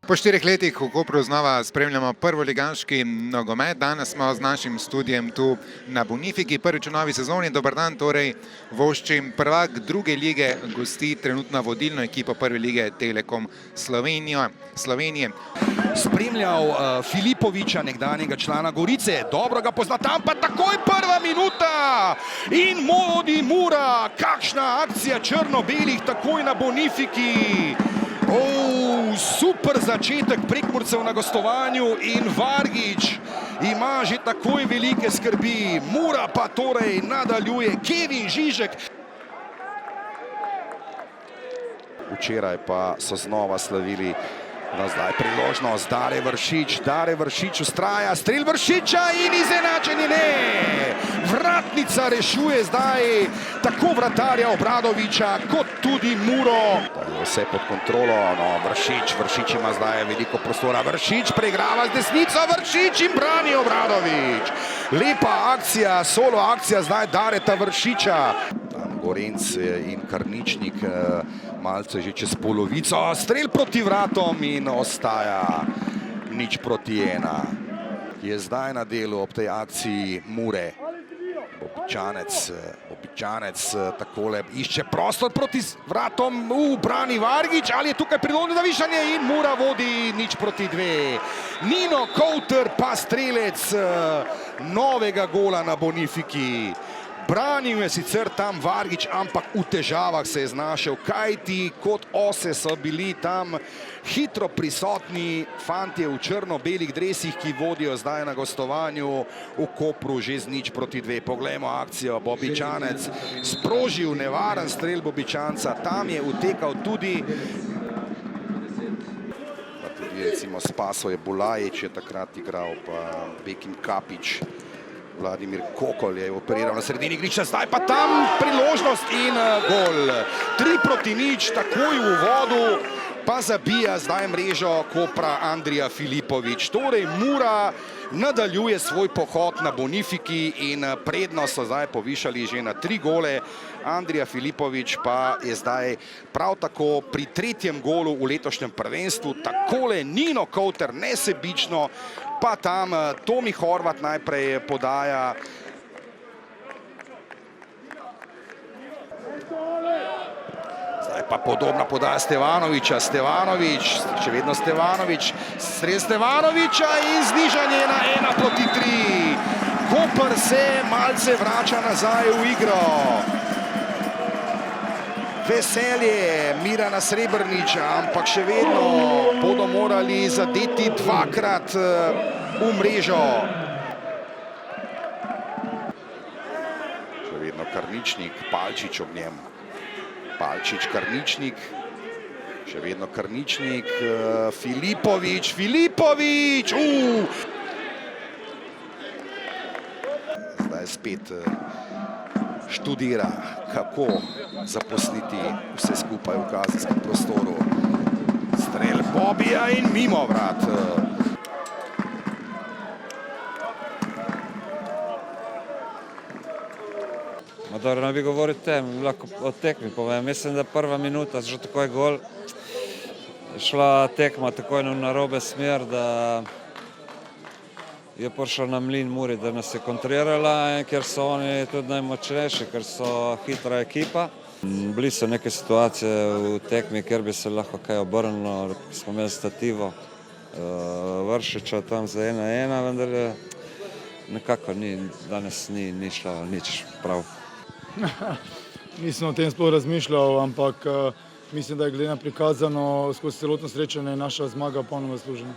Po 4 letih v Kopru znova spremljamo prvoligaški nogomet. Danes smo z našim studijem tu na Bonifiki. Prvič v novi sezoni. Dober dan, torej voščim. Prvak druge lige gosti trenutno vodilno ekipo prve lige Telekom Slovenije. Spremljal Filipoviča, nekdanjega člana Gorice. Dobro ga pozna, tam pa takoj prva minuta in Modi Mura. Kakšna akcija črno-belih takoj na Bonifiki. Super začetek Prekmurcev na gostovanju in Vargič ima že takoj velike skrbi. Mura pa torej nadaljuje. Kevin Žižek. Včeraj pa so znova slavili. Zdaj priložnost, Dare Vršič ustraja, strel Vršiča in izenačenje ne. Vratnica rešuje zdaj tako vratarja Obradoviča kot tudi Muro. Vse pod kontrolo, Vršič ima zdaj veliko prostora, Vršič preigrava z desnico, Vršič in brani Obradovič. Lepa akcija, solo akcija zdaj Dareta Vršiča. Gorenc in Karničnik malce že čez polovico, strel proti vratom in ostaja 0:1. Je zdaj na delu ob tej akciji Mure. Bobičanec takole išče prostor proti vratom, brani Vargič, ali je tukaj priložnost za višanje in Mura vodi 0:2. Nino Kouter pa strelec novega gola na Bonifiki. Branil je sicer tam Vargič, ampak v težavah se je znašel, kajti kot ose so bili tam hitro prisotni fantje v črno-belih dresih, ki vodijo zdaj na gostovanju v Kopru že z 0:2. Poglejmo akcijo, Bobičanec sprožil nevaren strel Bobičanca, tam je utekal tudi recimo Spaso je Bulajič, je takrat igral, pa Bekim Kapič. Vladimir Kokol je operiral na sredini igrišča, zdaj pa tam priložnost in gol. 3:0, takoj v uvodu, pa zabija zdaj mrežo Kopra Andrija Filipovič. Torej Mura nadaljuje svoj pohod na Bonifiki in prednost so zdaj povišali že na 3 gole. Andrija Filipovič pa je zdaj prav tako pri 3. golu v letošnjem prvenstvu. Takole Nino Kouter nesebično, pa tam Tomi Horvat najprej podaja. Zdaj pa podobna podaja Stevanoviča. Še vedno Stevanovič. Strel Stevanoviča in znižanje na 1:3. Koper se malce vrača nazaj v igro. Veselje Mirana Srebrniča, ampak še vedno bodo morali zadeti 2-krat v mrežo. Še vedno Karničnik, Palčič ob njem. Palčič, Karničnik, še vedno Karničnik, Filipovič. Zdaj spet študira, kako zaposliti vse skupaj v kazenskem prostoru. Strel Bobija in mimo vrat. Dobro, ne bi govoril o tem, lahko o tekmi povem. Mislim, da prva minuta, že takoj gol, šla tekma takoj v narobe smer, da je prišel na mlin Muri, da nas je kontrirala, ker so oni tudi najmočnejši, ker so hitra ekipa. Bili so neke situacije v tekmi, kjer bi se lahko kaj obrnilo, smo imeli stativo Vršiča tam za 1:1, vendar nekako danes ni šlo nič prav. Nisem o tem sploh razmišljal, ampak mislim, da je glede na prikazano skozi celotno srečanje naša zmaga polno zaslužena.